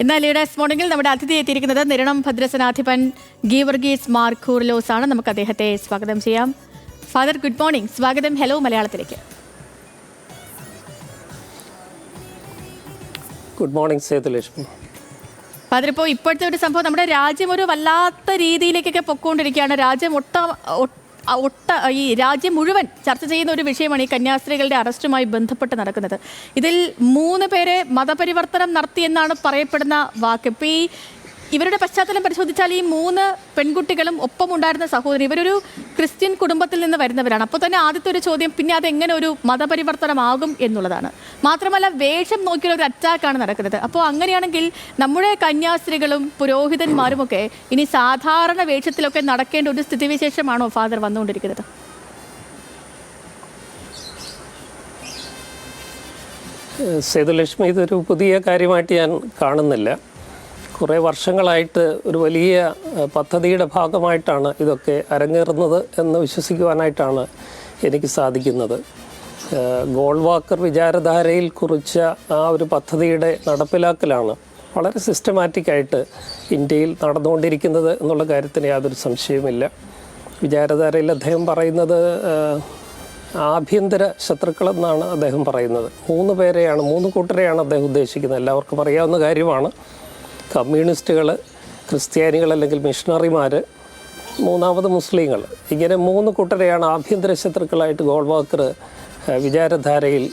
എന്നാൽ ലീഡേഴ്സ് മോർണിംഗിൽ നമ്മുടെ അതിഥി എത്തിയിരിക്കുന്നത് നിരണം ഭദ്രസനാധിപൻ ഗീവർഗീസ് മാർ കൂർലോസ് ആണ്. നമുക്ക് അദ്ദേഹത്തെ സ്വാഗതം ചെയ്യാം. Father, good morning. സ്വാഗതം. ഹലോ മലയാളത്തിലേക്ക്. Good morning Sethulakshmi. ഫാദർ, ഇപ്പോൾ ഇപ്പോഴത്തെ ഒരു സംഭവം നമ്മുടെ രാജ്യം ഒരു വല്ലാത്ത രീതിയിലേക്കൊക്കെ പൊക്കോണ്ടിരിക്കുകയാണ്. ഈ രാജ്യം മുഴുവൻ ചർച്ച ചെയ്യുന്ന ഒരു വിഷയമാണ് ഈ കന്യാസ്ത്രീകളുടെ അറസ്റ്റുമായി ബന്ധപ്പെട്ട് നടക്കുന്നത്. ഇതിൽ 3 പേരെ മതപരിവർത്തനം നടത്തിയെന്നാണ് പറയപ്പെടുന്ന വാക്ക്. ഇപ്പോൾ ഇവരുടെ പശ്ചാത്തലം പരിശോധിച്ചാൽ ഈ 3 പെൺകുട്ടികളും ഒപ്പമുണ്ടായിരുന്ന സഹോദരി ഇവരൊരു ക്രിസ്ത്യൻ കുടുംബത്തിൽ നിന്ന് വരുന്നവരാണ്. അപ്പോൾ തന്നെ ആദ്യത്തെ ഒരു ചോദ്യം പിന്നെ അതെങ്ങനെ ഒരു മതപരിവർത്തനമാകും എന്നുള്ളതാണ്. മാത്രമല്ല വേഷം നോക്കിയുള്ള ഒരു അറ്റാക്കാണ് നടക്കുന്നത്. അപ്പോൾ അങ്ങനെയാണെങ്കിൽ നമ്മുടെ കന്യാസ്ത്രീകളും പുരോഹിതന്മാരുമൊക്കെ ഇനി സാധാരണ വേഷത്തിലൊക്കെ നടക്കേണ്ട ഒരു സ്ഥിതിവിശേഷമാണോ ഫാദർ വന്നുകൊണ്ടിരിക്കുന്നത്? സേതുലക്ഷ്മി, ഇതൊരു പുതിയ കാര്യമായിട്ട് ഞാൻ കാണുന്നില്ല. കുറേ വർഷങ്ങളായിട്ട് ഒരു വലിയ പദ്ധതിയുടെ ഭാഗമായിട്ടാണ് ഇതൊക്കെ അരങ്ങേറുന്നത് എന്ന് വിശ്വസിക്കുവാനായിട്ടാണ് എനിക്ക് സാധിക്കുന്നത്. ഗോൾവാക്കർ വിചാരധാരയിൽ കുറിച്ച ആ ഒരു പദ്ധതിയുടെ നടപ്പിലാക്കലാണ് വളരെ സിസ്റ്റമാറ്റിക്കായിട്ട് ഇന്ത്യയിൽ നടന്നുകൊണ്ടിരിക്കുന്നത് എന്നുള്ള കാര്യത്തിന് യാതൊരു സംശയവുമില്ല. വിചാരധാരയിൽ അദ്ദേഹം പറയുന്നത് ആഭ്യന്തര ശത്രുക്കളെന്നാണ് അദ്ദേഹം പറയുന്നത്. 3 കൂട്ടരെയാണ് അദ്ദേഹം ഉദ്ദേശിക്കുന്നത്. എല്ലാവർക്കും അറിയാവുന്ന കാര്യമാണ്. കമ്മ്യൂണിസ്റ്റുകൾ, ക്രിസ്ത്യാനികൾ അല്ലെങ്കിൽ മിഷണറിമാർ, മൂന്നാമത് മുസ്ലിങ്ങൾ. ഇങ്ങനെ 3 കൂട്ടരെയാണ് ആഭ്യന്തര ശത്രുക്കളായിട്ട് ഗോൾവാക്കർ വിചാരധാരയിൽ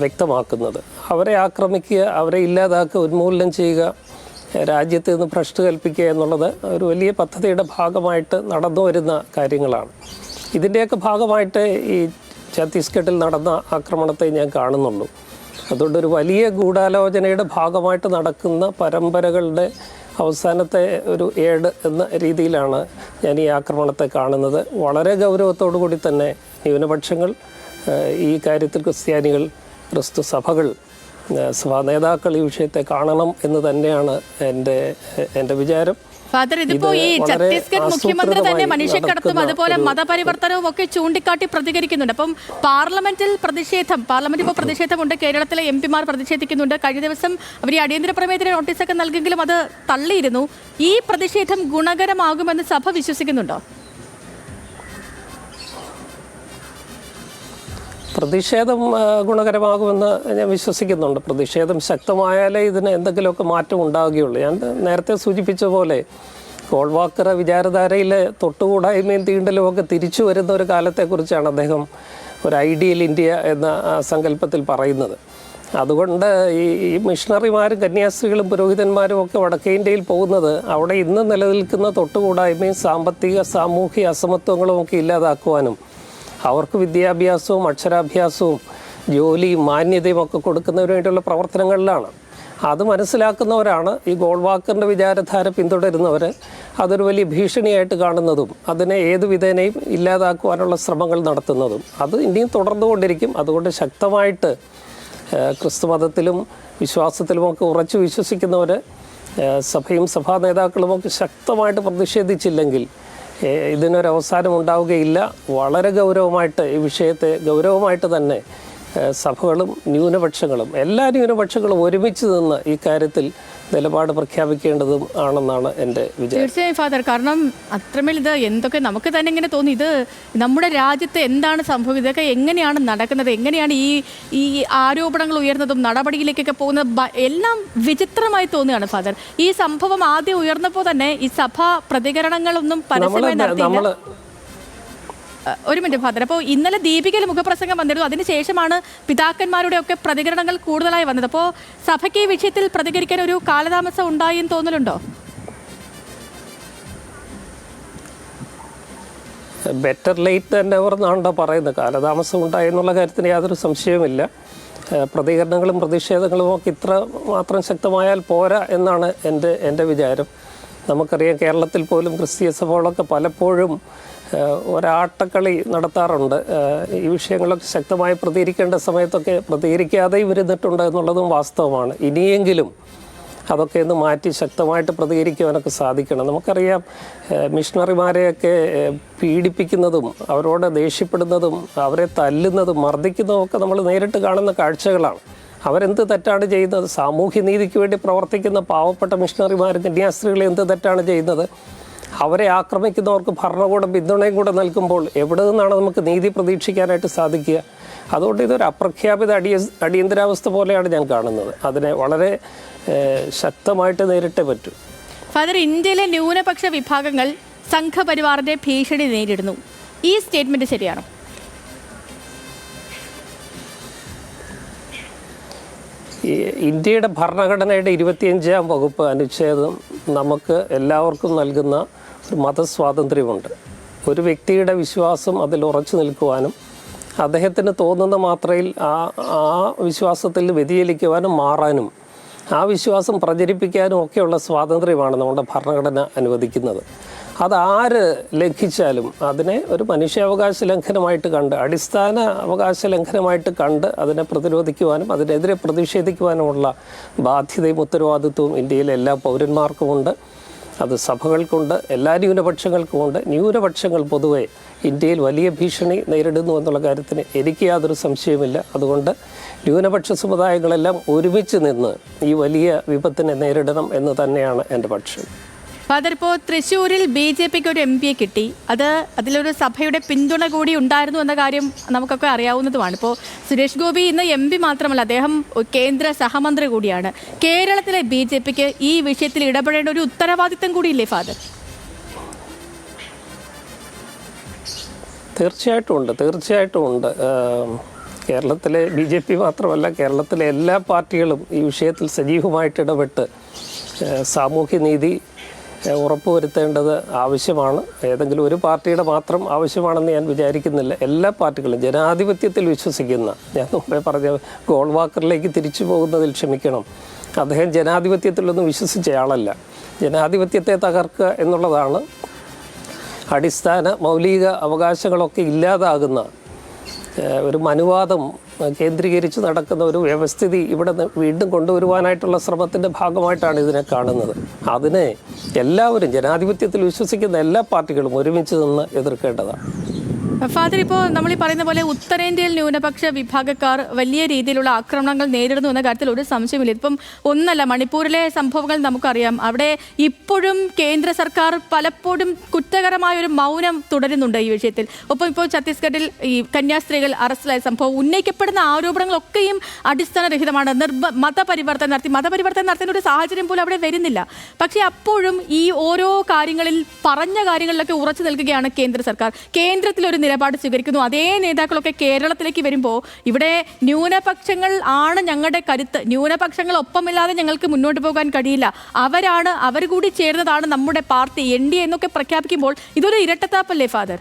വ്യക്തമാക്കുന്നത്. അവരെ ആക്രമിക്കുക, അവരെ ഇല്ലാതാക്കുക, ഉന്മൂലനം ചെയ്യുക, രാജ്യത്ത് നിന്ന് ഭ്രഷ്ട് കൽപ്പിക്കുക എന്നുള്ളത് ഒരു വലിയ പദ്ധതിയുടെ ഭാഗമായിട്ട് നടന്നു വരുന്ന കാര്യങ്ങളാണ്. ഇതിൻ്റെയൊക്കെ ഭാഗമായിട്ട് ഈ ഛത്തീസ്ഗഡിൽ നടന്ന ആക്രമണത്തെ ഞാൻ കാണുന്നുള്ളൂ. അതുകൊണ്ടൊരു വലിയ ഗൂഢാലോചനയുടെ ഭാഗമായിട്ട് നടക്കുന്ന പരമ്പരകളുടെ അവസാനത്തെ ഒരു ഏട് എന്ന രീതിയിലാണ് ഞാൻ ഈ ആക്രമണത്തെ കാണുന്നത്. വളരെ ഗൗരവത്തോടു കൂടി തന്നെ ന്യൂനപക്ഷങ്ങൾ, ഈ കാര്യത്തിൽ ക്രിസ്ത്യാനികൾ, ക്രിസ്തു സഭകൾ, സഭാ നേതാക്കൾ ഈ വിഷയത്തെ കാണണം എന്ന് തന്നെയാണ് എൻ്റെ വിചാരം. ഫാദർ, ഇതിപ്പോ ഈ ഛത്തീസ്ഗഡ് മുഖ്യമന്ത്രി തന്നെ മനുഷ്യക്കടത്തും അതുപോലെ മതപരിവർത്തനവും ഒക്കെ ചൂണ്ടിക്കാട്ടി പ്രതികരിക്കുന്നുണ്ട്. അപ്പം പാർലമെന്റ് ഇപ്പോൾ പ്രതിഷേധമുണ്ട്. കേരളത്തിലെ MP-മാർ പ്രതിഷേധിക്കുന്നുണ്ട്. കഴിഞ്ഞ ദിവസം അവർ ഈ അടിയന്തര പ്രമേയത്തിന് നോട്ടീസൊക്കെ നൽകിയെങ്കിലും അത് തള്ളിയിരുന്നു. ഈ പ്രതിഷേധം ഗുണകരമാകുമെന്ന് സഭ വിശ്വസിക്കുന്നുണ്ടോ? പ്രതിഷേധം ഗുണകരമാകുമെന്ന് ഞാൻ വിശ്വസിക്കുന്നുണ്ട്. പ്രതിഷേധം ശക്തമായാലേ ഇതിന് എന്തെങ്കിലുമൊക്കെ മാറ്റം ഉണ്ടാവുകയുള്ളൂ. ഞാൻ നേരത്തെ സൂചിപ്പിച്ച പോലെ ഗോൾവാക്കർ വിചാരധാരയിലെ തൊട്ടുകൂടായ്മയും തീണ്ടലും ഒക്കെ തിരിച്ചു വരുന്ന ഒരു കാലത്തെക്കുറിച്ചാണ് അദ്ദേഹം ഒരു ഐഡിയൽ ഇന്ത്യ എന്ന സങ്കല്പത്തിൽ പറയുന്നത്. അതുകൊണ്ട് ഈ മിഷണറിമാരും കന്യാസ്ത്രീകളും പുരോഹിതന്മാരും ഒക്കെ വടക്കേ ഇന്ത്യയിൽ പോകുന്നത് അവിടെ ഇന്ന് നിലനിൽക്കുന്ന തൊട്ടുകൂടായ്മയും സാമ്പത്തിക സാമൂഹിക അസമത്വങ്ങളും ഒക്കെ ഇല്ലാതാക്കുവാനും അവർക്ക് വിദ്യാഭ്യാസവും അക്ഷരാഭ്യാസവും ജോലിയും മാന്യതയും ഒക്കെ കൊടുക്കുന്നതിന് വേണ്ടിയുള്ള പ്രവർത്തനങ്ങളിലാണ്. അത് മനസ്സിലാക്കുന്നവരാണ് ഈ ഗോൾവാക്കറിൻ്റെ വിചാരധാര പിന്തുടരുന്നവർ. അതൊരു വലിയ ഭീഷണിയായിട്ട് കാണുന്നതും അതിനെ ഏതു വിധേനയും ഇല്ലാതാക്കുവാനുള്ള ശ്രമങ്ങൾ നടത്തുന്നതും. അത് ഇനിയും തുടർന്നുകൊണ്ടിരിക്കും. അതുകൊണ്ട് ശക്തമായിട്ട് ക്രിസ്തുമതത്തിലും വിശ്വാസത്തിലുമൊക്കെ ഉറച്ചു വിശ്വസിക്കുന്നവർ, സഭയും സഭാ നേതാക്കളുമൊക്കെ ശക്തമായിട്ട് പ്രതിഷേധിച്ചില്ലെങ്കിൽ ഇതിനൊരവസാനം ഉണ്ടാവുകയില്ല. വളരെ ഗൗരവമായിട്ട് ഈ വിഷയത്തെ ഗൗരവമായിട്ട് തന്നെ സഭകളും ന്യൂനപക്ഷങ്ങളും എല്ലാ ന്യൂനപക്ഷങ്ങളും ഒരുമിച്ച് നിന്ന് ഈ കാര്യത്തിൽ നിലപാട് പ്രഖ്യാപിക്കേണ്ടതും ആണെന്നാണ് എൻ്റെ വിചാരം. തീർച്ചയായും ഫാദർ, കാരണം അത്രമേൽ ഇത് എന്തൊക്കെ നമുക്ക് തന്നെ ഇങ്ങനെ തോന്നി, ഇത് നമ്മുടെ രാജ്യത്ത് എന്താണ് സംഭവിച്ചത്, ഇതൊക്കെ എങ്ങനെയാണ് നടക്കുന്നത്, എങ്ങനെയാണ് ഈ ആരോപണങ്ങൾ ഉയർന്നതും നടപടിയിലേക്കൊക്കെ പോകുന്നത്, എല്ലാം വിചിത്രമായി തോന്നുകയാണ് ഫാദർ. ഈ സംഭവം ആദ്യം ഉയർന്നപ്പോൾ തന്നെ ഈ സഭാ പ്രതികരണങ്ങളൊന്നും പരസ്യമായി നടത്തിയില്ല. ഒരു മിനിറ്റ് ഫാദർ, അപ്പോൾ ഇന്നലെ ദീപികയിൽ മുഖപ്രസംഗം വന്നിരുന്നു. അതിനുശേഷമാണ് പിതാക്കന്മാരുടെ ഒക്കെ പ്രതികരണങ്ങൾ കൂടുതലായി വന്നത്. അപ്പോൾ സഭയ്ക്ക് ഈ വിഷയത്തിൽ പ്രതികരിക്കാൻ ഒരു കാലതാമസം ഉണ്ടായി എന്ന് തോന്നലുണ്ടോ? ബെറ്റർ ലേറ്റ് ദാൻ നെവർ എന്നാണോ പറയുന്നത്. കാലതാമസം ഉണ്ടായി എന്നുള്ള കാര്യത്തിന് യാതൊരു സംശയവുമില്ല. പ്രതികരണങ്ങളും പ്രതിഷേധങ്ങളും ഒക്കെ ഇത്ര മാത്രം ശക്തമായാൽ പോരാ എന്നാണ് എൻ്റെ വിചാരം. നമുക്കറിയാം, കേരളത്തിൽ പോലും ക്രിസ്തീയ സഭകളൊക്കെ പലപ്പോഴും ഒരാട്ടക്കളി നടത്താറുണ്ട്. ഈ വിഷയങ്ങളൊക്കെ ശക്തമായി പ്രതികരിക്കേണ്ട സമയത്തൊക്കെ പ്രതികരിക്കാതെയും ഇരുന്നിട്ടുണ്ട് എന്നുള്ളതും വാസ്തവമാണ്. ഇനിയെങ്കിലും അതൊക്കെ ഒന്ന് മാറ്റി ശക്തമായിട്ട് പ്രതികരിക്കുവാനൊക്കെ സാധിക്കണം. നമുക്കറിയാം, മിഷണറിമാരെയൊക്കെ പീഡിപ്പിക്കുന്നതും അവരോട് ദേഷ്യപ്പെടുന്നതും അവരെ തല്ലുന്നതും മർദ്ദിക്കുന്നതും ഒക്കെ നമ്മൾ നേരിട്ട് കാണുന്ന കാഴ്ചകളാണ്. അവരെന്ത് തെറ്റാണ് ചെയ്യുന്നത്? സാമൂഹ്യ നീതിക്ക് വേണ്ടി പ്രവർത്തിക്കുന്ന പാവപ്പെട്ട മിഷണറിമാരും കന്യാസ്ത്രീകൾ എന്ത് തെറ്റാണ് ചെയ്യുന്നത്? അവരെ ആക്രമിക്കുന്നവർക്ക് ഭരണകൂടം പിന്തുണയും കൂടെ നൽകുമ്പോൾ എവിടെ നിന്നാണ് നമുക്ക് നീതി പ്രതീക്ഷിക്കാനായിട്ട് സാധിക്കുക? അതുകൊണ്ട് ഇതൊരു അപ്രഖ്യാപിത അടിയന്തരാവസ്ഥ പോലെയാണ് ഞാൻ കാണുന്നത്. അതിനെ വളരെ ശക്തമായിട്ട് നേരിട്ടേ പറ്റൂ. ഫാദർ, ഇന്ത്യയിലെ ന്യൂനപക്ഷ വിഭാഗങ്ങൾ സംഘപരിവാറിന്റെ ഭീഷണി നേരിടുന്നു. ഈ സ്റ്റേറ്റ്മെന്റ് ശരിയാണോ? ഇന്ത്യയുടെ ഭരണഘടനയുടെ 25-ാം വകുപ്പ് അനുച്ഛേദം നമുക്ക് എല്ലാവർക്കും നൽകുന്ന ഒരു മതസ്വാതന്ത്ര്യമുണ്ട്. ഒരു വ്യക്തിയുടെ വിശ്വാസം അതിൽ ഉറച്ചു നിൽക്കുവാനും അദ്ദേഹത്തിന് തോന്നുന്ന മാത്രയിൽ ആ വിശ്വാസത്തിൽ വ്യതിചലിക്കുവാനും മാറാനും ആ വിശ്വാസം പ്രചരിപ്പിക്കാനും ഒക്കെയുള്ള സ്വാതന്ത്ര്യമാണ് നമ്മുടെ ഭരണഘടന അനുവദിക്കുന്നത്. അതാര് ലംഘിച്ചാലും അതിനെ ഒരു മനുഷ്യാവകാശ ലംഘനമായിട്ട് കണ്ട്, അടിസ്ഥാന അവകാശ ലംഘനമായിട്ട് കണ്ട് അതിനെ പ്രതിരോധിക്കുവാനും അതിനെതിരെ പ്രതിഷേധിക്കുവാനുമുള്ള ബാധ്യതയും ഉത്തരവാദിത്വവും ഇന്ത്യയിലെ എല്ലാ പൗരന്മാർക്കുമുണ്ട്. അത് സഭകൾക്കുണ്ട്, എല്ലാ ന്യൂനപക്ഷങ്ങൾക്കുമുണ്ട്. ന്യൂനപക്ഷങ്ങൾ പൊതുവെ ഇന്ത്യയിൽ വലിയ ഭീഷണി നേരിടുന്നു എന്നുള്ള കാര്യത്തിന് എനിക്ക് യാതൊരു സംശയവുമില്ല. അതുകൊണ്ട് ന്യൂനപക്ഷ സമുദായങ്ങളെല്ലാം ഒരുമിച്ച് നിന്ന് ഈ വലിയ വിപത്തിനെ നേരിടണം എന്ന് തന്നെയാണ് എൻ്റെ പക്ഷം. ഫാദർ, ഇപ്പോൾ തൃശ്ശൂരിൽ BJPക്ക് ഒരു MP കിട്ടി. അതിലൊരു സഭയുടെ പിന്തുണ കൂടി ഉണ്ടായിരുന്നു എന്ന കാര്യം നമുക്കൊക്കെ അറിയാവുന്നതുമാണ്. ഇപ്പോൾ സുരേഷ് ഗോപി ഇന്ന് MP മാത്രമല്ല, അദ്ദേഹം കേന്ദ്ര സഹമന്ത്രി കൂടിയാണ്. കേരളത്തിലെ BJPക്ക് ഈ വിഷയത്തിൽ ഇടപെടേണ്ട ഒരു ഉത്തരവാദിത്തം കൂടിയില്ലേ ഫാദർ? തീർച്ചയായിട്ടും ഉണ്ട്. കേരളത്തിലെ BJP മാത്രമല്ല, കേരളത്തിലെ എല്ലാ പാർട്ടികളും ഈ വിഷയത്തിൽ സജീവമായിട്ട് ഇടപെട്ട് സാമൂഹ്യനീതി ഉറപ്പുവരുത്തേണ്ടത് ആവശ്യമാണ്. ഏതെങ്കിലും ഒരു പാർട്ടിയുടെ മാത്രം ആവശ്യമാണെന്ന് ഞാൻ വിചാരിക്കുന്നില്ല. എല്ലാ പാർട്ടികളും ജനാധിപത്യത്തിൽ വിശ്വസിക്കുന്ന, ഞാൻ മുമ്പേ പറഞ്ഞ ഗോൾവാക്കറിലേക്ക് തിരിച്ചു പോകുന്നതിൽ ക്ഷമിക്കണം, അദ്ദേഹം ജനാധിപത്യത്തിലൊന്നും വിശ്വസിച്ചയാളല്ല. ജനാധിപത്യത്തെ തകർക്കുക എന്നുള്ളതാണ് അടിസ്ഥാന മൗലിക അവകാശങ്ങളൊക്കെ ഇല്ലാതാകുന്ന ഒരു മനുവാദം കേന്ദ്രീകരിച്ച് നടക്കുന്ന ഒരു വ്യവസ്ഥിതി ഇവിടെ വീണ്ടും കൊണ്ടുവരുവാനായിട്ടുള്ള ശ്രമത്തിൻ്റെ ഭാഗമായിട്ടാണ് ഇതിനെ കാണുന്നത്. അതിനെ എല്ലാവരും, ജനാധിപത്യത്തിൽ വിശ്വസിക്കുന്ന എല്ലാ പാർട്ടികളും ഒരുമിച്ച് നിന്ന് എതിർക്കേണ്ടതാണ്. ഫാദർ, ഇപ്പോൾ നമ്മൾ ഈ പറയുന്ന പോലെ ഉത്തരേന്ത്യയിൽ ന്യൂനപക്ഷ വിഭാഗക്കാർ വലിയ രീതിയിലുള്ള ആക്രമണങ്ങൾ നേരിടുന്നു എന്ന കാര്യത്തിൽ ഒരു സംശയമില്ല. ഇപ്പം ഒന്നല്ല, മണിപ്പൂരിലെ സംഭവങ്ങൾ നമുക്കറിയാം. അവിടെ ഇപ്പോഴും കേന്ദ്ര സർക്കാർ പലപ്പോഴും കുറ്റകരമായ ഒരു മൗനം തുടരുന്നുണ്ട് ഈ വിഷയത്തിൽ. ഒപ്പം ഇപ്പോൾ ഛത്തീസ്ഗഡിൽ ഈ കന്യാസ്ത്രീകൾ അറസ്റ്റിലായ സംഭവം, ഉന്നയിക്കപ്പെടുന്ന ആരോപണങ്ങളൊക്കെയും അടിസ്ഥാനരഹിതമാണ്. മതപരിവർത്തനം നടത്തുന്ന ഒരു സാഹചര്യം പോലും അവിടെ വരുന്നില്ല. പക്ഷേ അപ്പോഴും ഈ ഓരോ കാര്യങ്ങളിൽ പറഞ്ഞ കാര്യങ്ങളിലൊക്കെ ഉറച്ചു നിൽക്കുകയാണ് കേന്ദ്ര സർക്കാർ. കേന്ദ്രത്തിലൊരു നിലപാട് സ്വീകരിക്കുന്നു. അതേ നേതാക്കളൊക്കെ കേരളത്തിലേക്ക് വരുമ്പോൾ ഇവിടെ ന്യൂനപക്ഷങ്ങൾ ആണ് ഞങ്ങളുടെ കരുത്ത്, ന്യൂനപക്ഷങ്ങൾ ഒപ്പമില്ലാതെ ഞങ്ങൾക്ക് മുന്നോട്ട് പോകാൻ കഴിയില്ല, അവർ കൂടി ചേർന്നതാണ് നമ്മുടെ പാർട്ടി NDA എന്നൊക്കെ പ്രഖ്യാപിക്കുമ്പോൾ ഇതൊരു ഇരട്ടത്താപ്പല്ലേ ഫാദർ?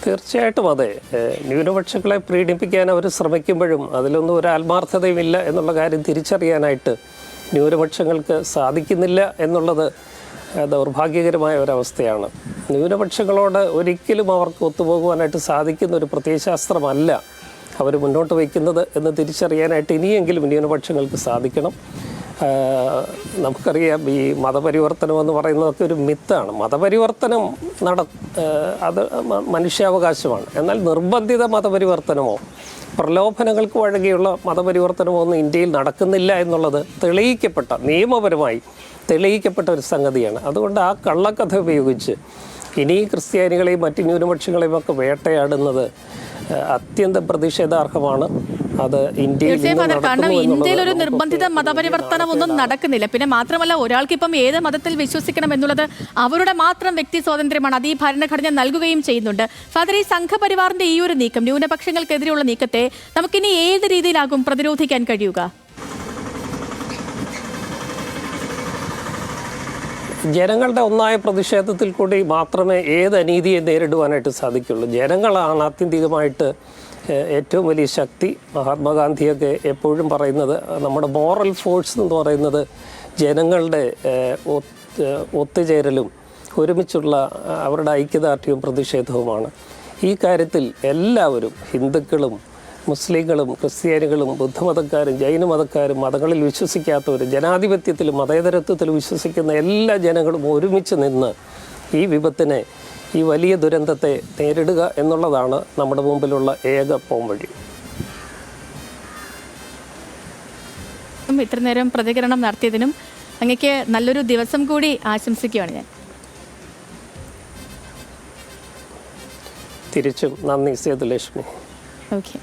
തീർച്ചയായിട്ടും അതെ. ന്യൂനപക്ഷങ്ങളെ പ്രീണിപ്പിക്കാൻ അവർ ശ്രമിക്കുമ്പോഴും അതിലൊന്നും ഒരു ആത്മാർത്ഥതയും ഇല്ല എന്നുള്ള കാര്യം തിരിച്ചറിയാനായിട്ട് ന്യൂനപക്ഷങ്ങൾക്ക് സാധിക്കുന്നില്ല എന്നുള്ളത് ദൗർഭാഗ്യകരമായ ഒരവസ്ഥയാണ്. ന്യൂനപക്ഷങ്ങളോട് ഒരിക്കലും അവർക്ക് ഒത്തുപോകുവാനായിട്ട് സാധിക്കുന്ന ഒരു പ്രത്യയശാസ്ത്രമല്ല അവർ മുന്നോട്ട് വയ്ക്കുന്നത് എന്ന് തിരിച്ചറിയാനായിട്ട് ഇനിയെങ്കിലും ന്യൂനപക്ഷങ്ങൾക്ക് സാധിക്കണം. നമുക്കറിയാം, ഈ മതപരിവർത്തനം എന്ന് പറയുന്നതൊക്കെ ഒരു മിത്താണ്. മതപരിവർത്തനം അത് മനുഷ്യാവകാശമാണ്. എന്നാൽ നിർബന്ധിത മതപരിവർത്തനമോ പ്രലോഭനങ്ങൾക്ക് വഴങ്ങിയുള്ള മതപരിവർത്തനമോ ഒന്നും ഇന്ത്യയിൽ നടക്കുന്നില്ല എന്നുള്ളത് നിയമപരമായി തെളിയിക്കപ്പെട്ട ഒരു സംഗതിയാണ്. അതുകൊണ്ട് ആ കള്ളക്കഥ ഉപയോഗിച്ച് ഇനി ക്രിസ്ത്യാനികളെയും മറ്റ് ന്യൂനപക്ഷങ്ങളെയും ഒക്കെ വേട്ടയാടുന്നത് അത്യന്തം പ്രതിഷേധാർഹമാണ്. അത് ഇന്ത്യയിൽ ഒരു നിർബന്ധിത മതപരിവർത്തനം ഒന്നും നടക്കുന്നില്ല. പിന്നെ മാത്രമല്ല, ഒരാൾക്കിപ്പം ഏത് മതത്തിൽ വിശ്വസിക്കണം എന്നുള്ളത് അവരുടെ മാത്രം വ്യക്തി സ്വാതന്ത്ര്യമാണ്. അത് ഈ ഭരണഘടന നൽകുകയും ചെയ്യുന്നുണ്ട്. ഫാദർ, ഈ സംഘപരിവാറിന്റെ ഈ ഒരു നീക്കം, ന്യൂനപക്ഷങ്ങൾക്കെതിരെയുള്ള നീക്കത്തെ നമുക്കിനി ഏത് രീതിയിലാകും പ്രതിരോധിക്കാൻ കഴിയുക? ജനങ്ങളുടെ ഒന്നായ പ്രതിഷേധത്തിൽ കൂടി മാത്രമേ ഏത് അനീതിയെ നേരിടുവാനായിട്ട് സാധിക്കുള്ളൂ. ജനങ്ങളാണ് ആത്യന്തികമായിട്ട് ഏറ്റവും വലിയ ശക്തി. മഹാത്മാഗാന്ധിയൊക്കെ എപ്പോഴും പറയുന്നത്, നമ്മുടെ മോറൽ ഫോഴ്സ് എന്ന് പറയുന്നത് ജനങ്ങളുടെ ഒത്തുചേരലും ഒരുമിച്ചുള്ള അവരുടെ ഐക്യദാർഢ്യവും പ്രതിഷേധവുമാണ്. ഈ കാര്യത്തിൽ എല്ലാവരും, ഹിന്ദുക്കളും മുസ്ലിങ്ങളും ക്രിസ്ത്യാനികളും ബുദ്ധമതക്കാരും ജൈനമതക്കാരും മതങ്ങളിൽ വിശ്വസിക്കാത്തവരും ജനാധിപത്യത്തിലും മതേതരത്വത്തിലും വിശ്വസിക്കുന്ന എല്ലാ ജനങ്ങളും ഒരുമിച്ച് നിന്ന് ഈ വിപത്തിനെ ഈ വലിയ ദുരന്തത്തെ നേരിടുക എന്നുള്ളതാണ് നമ്മുടെ മുമ്പിലുള്ള ഏക പോംവഴി. ഇത്ര നേരം പ്രതികരണം നടത്തിയതിനും അങ്ങക്ക് നല്ലൊരു ദിവസം കൂടി ആശംസിക്കുകയാണ് ഞാൻ. തിരിച്ചും നന്ദി സേതുലക്ഷ്മി. ഓക്കെ.